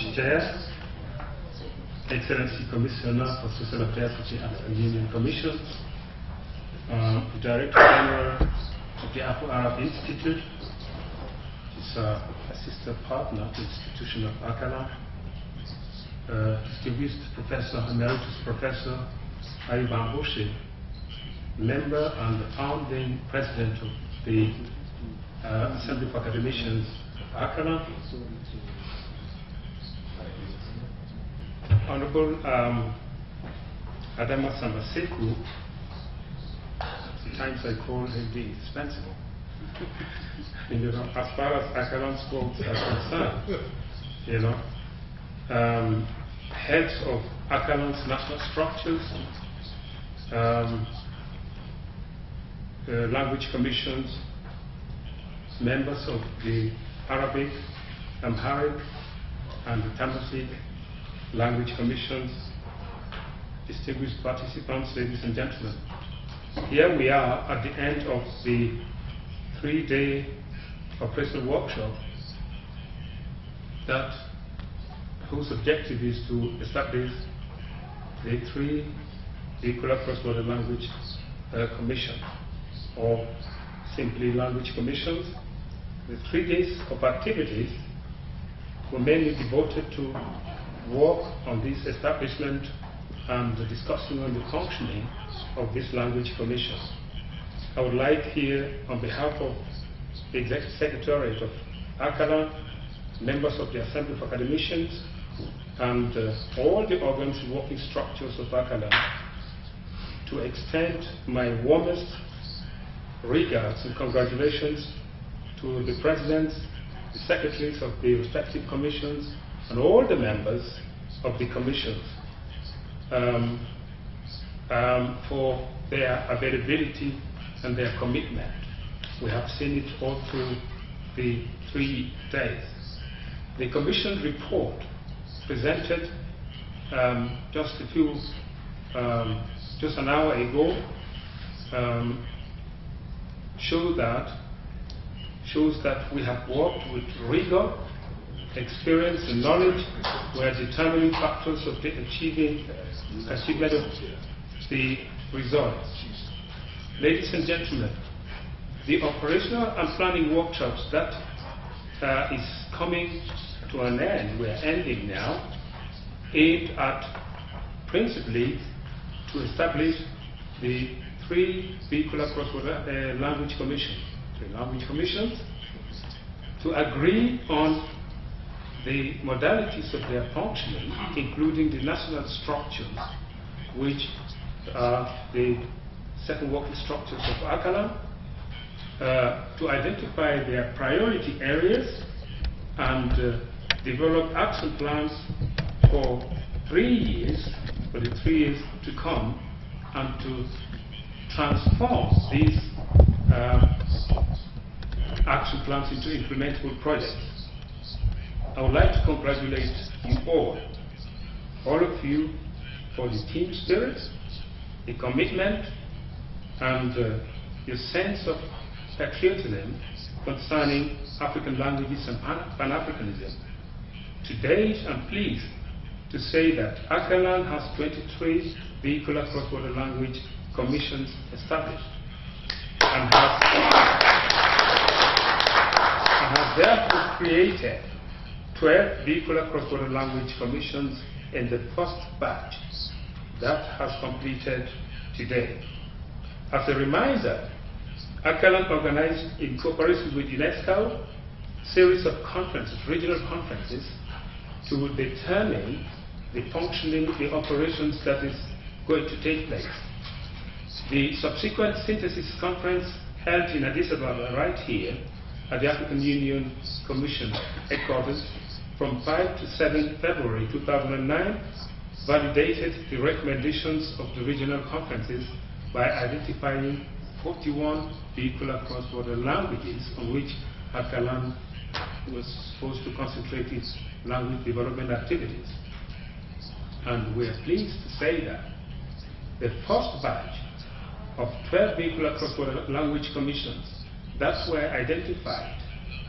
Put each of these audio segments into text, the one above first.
distinguished Chair, Excellency Commissioner for Social Affairs of the African Union Commission, Director General of the Afro-Arab Institute, which is a sister partner to the institution of ACALAN, distinguished Professor Emeritus Professor Ayub Amharic, member and the founding president of the Assembly of Academicians of ACALAN, Honorable Adama Samaseku. Sometimes I call him the indispensable. As far as ACALAN's goals are concerned, heads of ACALAN's national structures, language commissions, members of the Arabic, Amharic, and the Tamazight language commissions, distinguished participants, ladies and gentlemen. Here we are at the end of the 3-day operational workshop whose objective is to establish the 3 vehicular cross-border language commission, or simply language commissions. The 3 days of activities were mainly devoted to work on this establishment and discussing on the functioning of this language commission. I would like here, on behalf of the Executive Secretary of ACALAN, members of the Assembly of Academicians, and all the organs and working structures of ACALAN, to extend my warmest regards and congratulations to the presidents, the secretaries of the respective commissions, and all the members of the commissions for their availability and their commitment. We have seen it all through the 3 days. The commission report presented just an hour ago shows that we have worked with rigor. Experience and knowledge were determining factors of the achievement of the results. Ladies and gentlemen, the operational and planning workshops that is coming to an end, we're ending now, aimed at principally to establish the 3 vehicular cross-border language commissions, 3 language commissions, to agree on the modalities of their functioning, including the national structures, which are the 7 working structures of ACALAN, to identify their priority areas and develop action plans for 3 years, for the 3 years to come, and to transform these action plans into implementable projects. I would like to congratulate you all of you, for the team spirit, the commitment, and your sense of patriotism concerning African languages and Pan-Africanism. Today, I'm pleased to say that ACALAN has 23 vehicular cross-border language commissions established and has therefore created 12 vehicular cross-border language commissions in the first batch that has completed today. As a reminder, ACALAN organized in cooperation with UNESCO a series of conferences, regional conferences, to determine the functioning, the operations that is going to take place. The subsequent synthesis conference held in Addis Ababa, right here, at the African Union Commission headquarters, from 5 to 7 February 2009, validated the recommendations of the regional conferences by identifying 41 vehicular cross-border languages on which ACALAN was supposed to concentrate its language development activities. And we are pleased to say that the first batch of 12 vehicular cross-border language commissions that were identified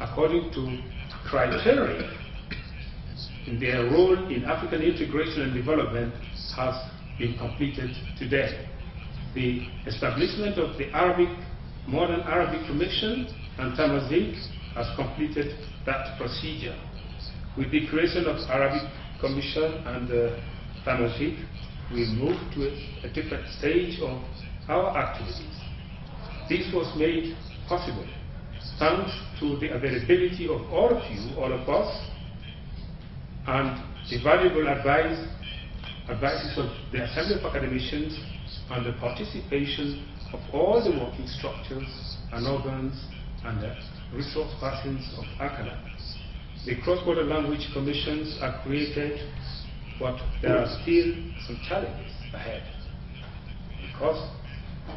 according to criteria in their role in African integration and development has been completed today. The establishment of the Modern Arabic Commission and Tamazight has completed that procedure. With the creation of Arabic Commission and Tamazight, we move to a different stage of our activities. This was made possible thanks to the availability of all of you, all of us, and the valuable advices of the Assembly of Academicians and the participation of all the working structures and organs and the resource persons of ACALAN. The cross-border language commissions are created, but there are still some challenges ahead, because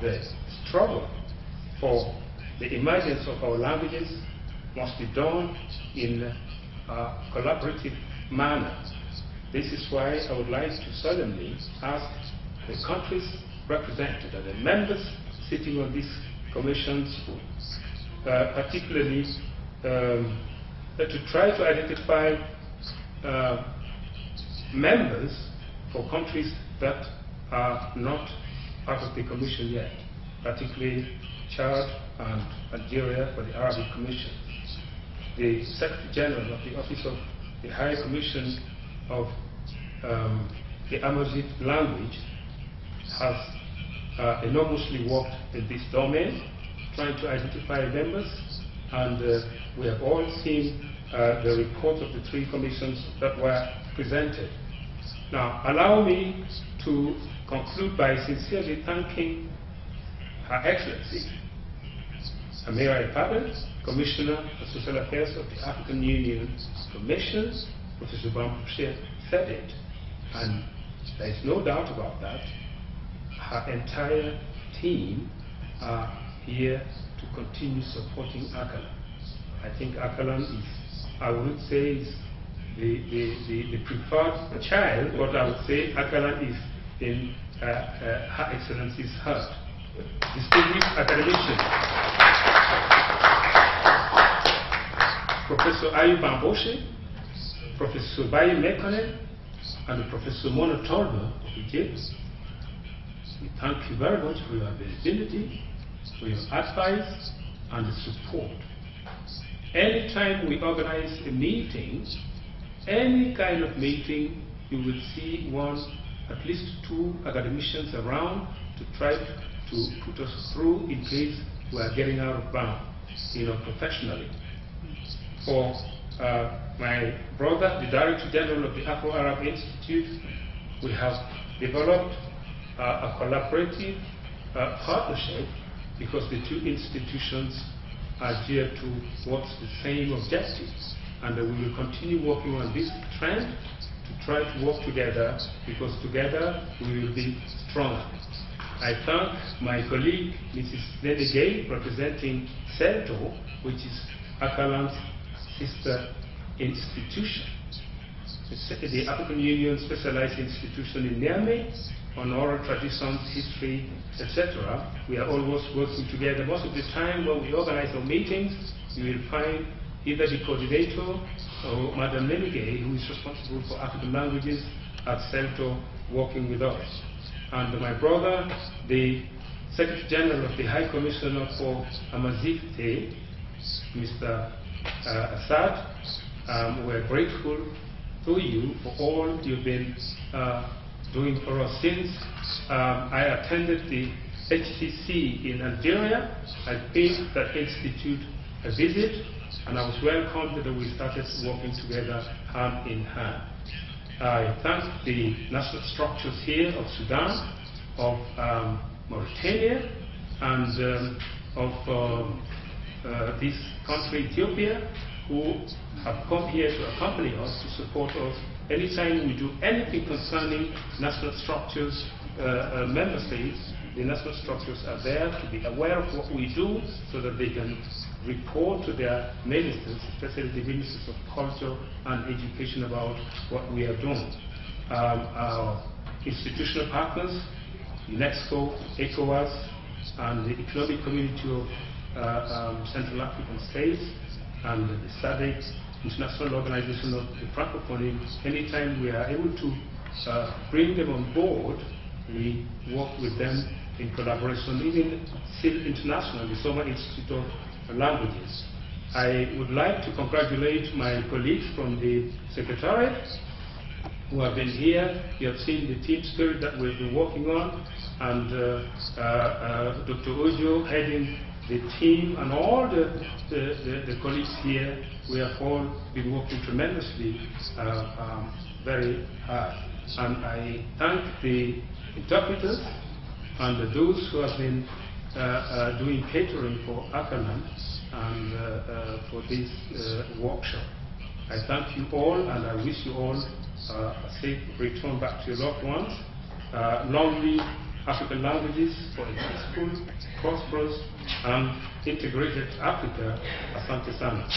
the struggle for the emergence of our languages must be done in a collaborative manner. This is why I would like to solemnly ask the countries represented and the members sitting on these commissions, particularly to try to identify members for countries that are not part of the commission yet, particularly Chad and Algeria for the Arabic Commission. The Secretary General of the Office of the High Commission of the Amharic language has enormously worked in this domain, trying to identify members, and we have all seen the report of the 3 commissions that were presented. Now, allow me to conclude by sincerely thanking Her Excellency Amharic, Commissioner for Social Affairs of the African Union Commission. Professor Bambuche said it, and there is no doubt about that. Her entire team are here to continue supporting ACALAN. I think ACALAN is, I would say, is the preferred child, but I would say ACALAN is in Her Excellency's heart. Distinguished academicians, Professor Ayub Bamboshe, Professor Baye Mekone, and Professor Mona Tolba of Egypt, we thank you very much for your availability, for your advice and support. Anytime we organize a meeting, any kind of meeting, you will see at least 2 academicians around to try to put us through in case we are getting out of bounds, professionally. For my brother, the Director General of the Afro-Arab Institute, we have developed a collaborative partnership, because the 2 institutions are geared towards the same objectives, and we will continue working on this trend to try to work together, because together we will be stronger. I thank my colleague, Mrs. Denegay, representing CELTO, which is ACALAN's sister institution. The African Union Specialized Institution in Niamey, on oral traditions, history, etc. We are always working together. Most of the time when we organize our meetings, you will find either the coordinator or Madame Denegay, who is responsible for African languages at CELTO, working with us. And my brother, the Secretary General of the High Commissioner for Amharic, Mr. Assad, we're grateful to you for all you've been doing for us since I attended the HCC in Algeria. I paid that institute a visit, and I was welcomed that we started working together hand in hand. I thank the national structures here of Sudan, of Mauritania, and of this country, Ethiopia, who have come here to accompany us, to support us. Anytime we do anything concerning national structures, member states, the national structures are there to be aware of what we do, so that they can report to their ministers, especially the ministers of culture and education, about what we are doing. Our institutional partners, UNESCO, ECOWAS, and the Economic Community of Central African States, and the SADC International Organization of the Francophonie, anytime we are able to bring them on board, we work with them in collaboration, even still internationally, the Summer Institute of Languages. I would like to congratulate my colleagues from the Secretariat who have been here. You have seen the team spirit that we've been working on, and Dr. Ojo heading the team, and all the colleagues here. We have all been working tremendously, very hard. And I thank the interpreters and those who have been doing catering for ACALAN and for this workshop. I thank you all, and I wish you all a safe return back to your loved ones. Long live African languages for a peaceful, prosperous, and integrated Africa. Asante sana.